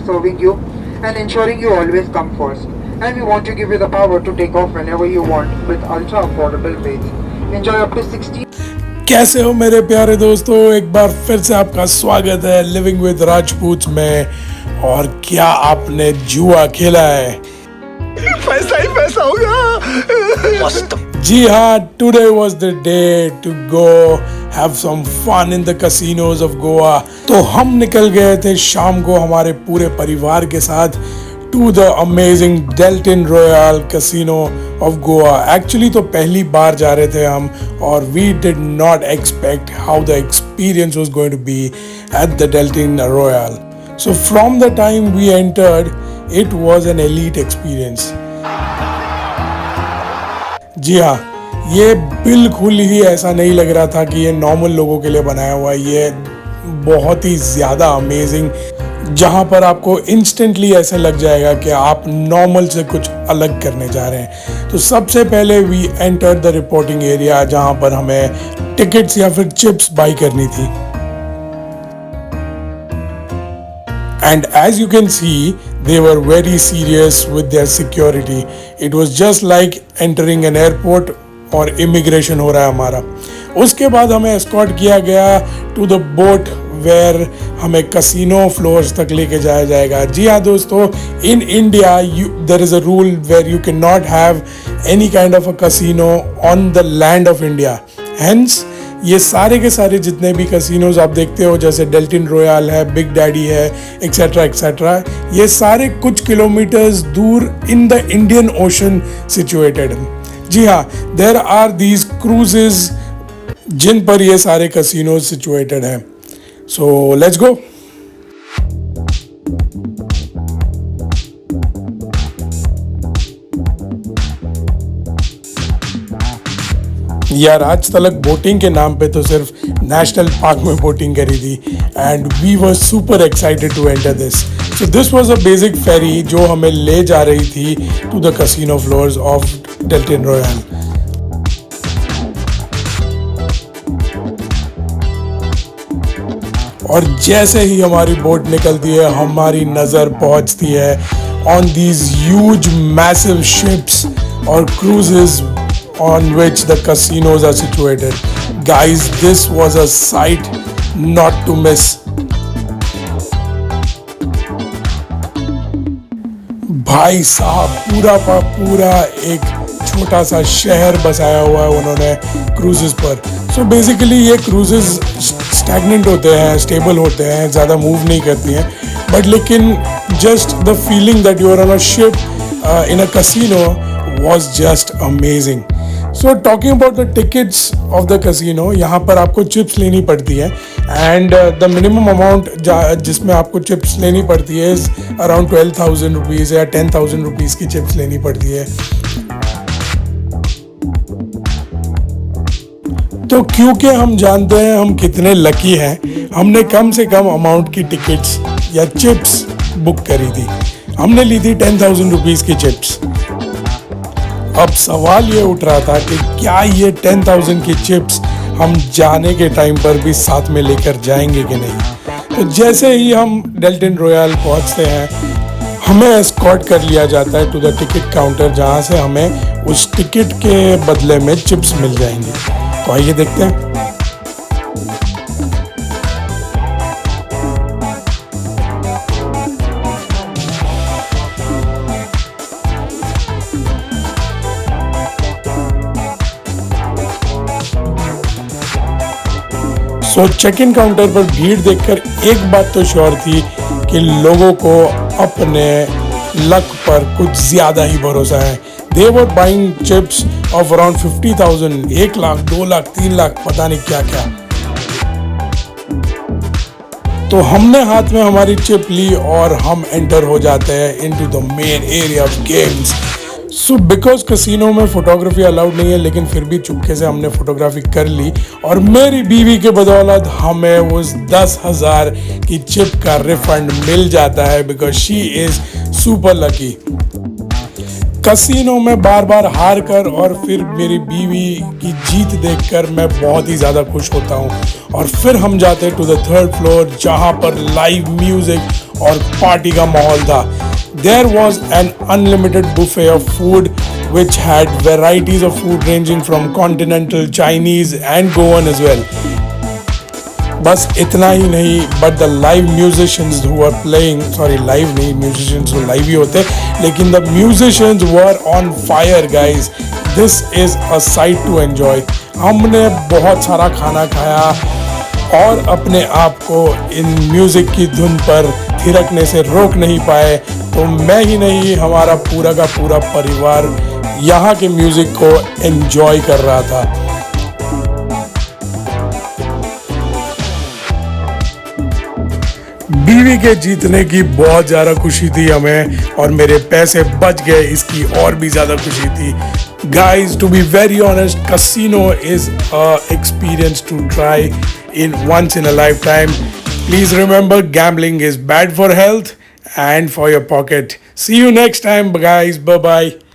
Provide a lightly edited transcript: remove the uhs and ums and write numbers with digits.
serving you and ensuring you always come first. And we want to give you the power to take off whenever you want with ultra affordable rates. Enjoy up to 60. कैसे हो मेरे प्यारे दोस्तों, एक बार फिर से आपका स्वागत है लिविंग विद राजपूत में। और क्या आपने जुआ खेला है? पैसा ही पैसा होगा। जी हाँ, today was the day to go have some fun in the casinos of Goa. तो हम निकल गए थे शाम को हमारे पूरे परिवार के साथ to the amazing Deltin Royale casino of Goa. Actually तो पहली बार जा रहे थे हम, और we did not expect how the experience was going to be at the Deltin Royale. So from the time we entered, it was an elite experience. जी हाँ, ये बिल्कुल ही ऐसा नहीं लग रहा था कि ये नॉर्मल लोगों के लिए बनाया हुआ है। ये बहुत ही ज़्यादा अमेजिंग, जहाँ पर आपको इंस्टेंटली ऐसा लग जाएगा कि आप नॉर्मल से कुछ अलग करने जा रहे हैं। तो सबसे पहले we enter the reporting area, जहाँ पर हमें टिकट्स या फिर चिप्स बाई करनी थी। And as you can see, they were very serious with their security. It was just like entering an airport और immigration हो रहा है हमारा। उसके बाद हमें escort किया गया to the boat where हमें casino floors तक लेके जाया जाएगा। जी हाँ दोस्तों, in India there is a rule where you cannot have any kind of a casino on the land of India. Hence ये सारे के सारे जितने भी कैसीनोज आप देखते हो, जैसे डेल्टन रॉयल है, बिग डैडी है, एक्सेट्रा एक्सेट्रा, ये सारे कुछ किलोमीटर्स दूर in the Indian Ocean situated. जी हाँ, देयर आर दीज क्रूजेज जिन पर ये सारे कैसीनोज सिचुएटेड हैं। So let's go. यार, आज तलक बोटिंग के नाम पे तो सिर्फ नेशनल पार्क में बोटिंग करी थी, and we were super excited to enter this. So this was a basic ferry जो हमें ले जा रही थी to the casino floors of Deltin Royale. और जैसे ही हमारी बोट निकलती है, हमारी नज़र पहुंचती है on these huge massive ships और cruises on which the casinos are situated. Guys, this was a sight not to miss. भाई साहब, पूरा का पूरा एक छोटा सा शहर बसाया हुआ है उन्होंने क्रूजेस पर। सो बेसिकली ये क्रूजेस स्टैग्नेंट होते हैं, स्टेबल होते हैं, ज़्यादा मूव नहीं करती हैं, बट लेकिन just the feeling that you are on a ship in a casino was just amazing. So talking about the tickets of the casino, यहाँ पर आपको चिप्स लेनी पड़ती है, and the minimum amount जिसमें आपको चिप्स लेनी पड़ती है is around 12,000 रुपीज़ या 10,000 रुपीज़ की चिप्स लेनी पड़ती है। तो क्योंकि हम जानते हैं हम कितने लकी हैं, हमने कम से कम अमाउंट की टिकट्स या चिप्स बुक करी थी। हमने ली थी 10,000 रुपीज़ की चिप्स। अब सवाल ये उठ रहा था कि क्या ये 10,000 की चिप्स हम जाने के टाइम पर भी साथ में लेकर जाएंगे कि नहीं। तो जैसे ही हम डेल्टन रॉयल पहुंचते हैं, हमें एस्कॉर्ट कर लिया जाता है टू द टिकट काउंटर, जहां से हमें उस टिकट के बदले में चिप्स मिल जाएंगे। तो आइए देखते हैं। तो चेक इन काउंटर पर भीड़ देखकर एक बात तो श्योर थी कि लोगों को अपने लक पर कुछ ज़्यादा ही भरोसा है। They were buying chips of around 50,000, 1 lakh, 2 lakh, 3 lakh, पता नहीं क्या क्या। तो हमने हाथ में हमारी चिप ली और हम एंटर हो जाते हैं into the main area of games. So because casino में फोटोग्राफी अलाउड नहीं है, लेकिन फिर भी चुपके से हमने फोटोग्राफी कर ली, और मेरी बीवी के बदौलत हमें उस 10,000 की चिप का रिफंड मिल जाता है, because she is super lucky. Casino में बार बार हार कर और फिर मेरी बीवी की जीत देखकर मैं बहुत ही ज़्यादा खुश होता हूँ और फिर हम जाते टू द थर्ड फ्लोर जहाँ पर लाइव म्यूजिक और पार्टी का माहौल था. There was an unlimited buffet of food which had varieties of food ranging from continental, Chinese and Goan as well. बस इतना ही नहीं, but the live musicians who were playing, sorry live नहीं, musicians तो live ही होते, लेकिन the musicians were on fire guys. This is a sight to enjoy. हमने बहुत सारा खाना खाया और अपने आप को इन म्यूज़िक की धुन पर थिरकने से रोक नहीं पाए. तो मैं ही नहीं, हमारा पूरा का पूरा परिवार यहाँ के म्यूज़िक को एंजॉय कर रहा था. बीवी के जीतने की बहुत ज़्यादा खुशी थी हमें और मेरे पैसे बच गए इसकी और भी ज़्यादा खुशी थी. Guys, to be very honest, casino is a experience to try in once in a lifetime. Please remember, gambling is bad for health and for your pocket. See you next time, guys. Bye-bye.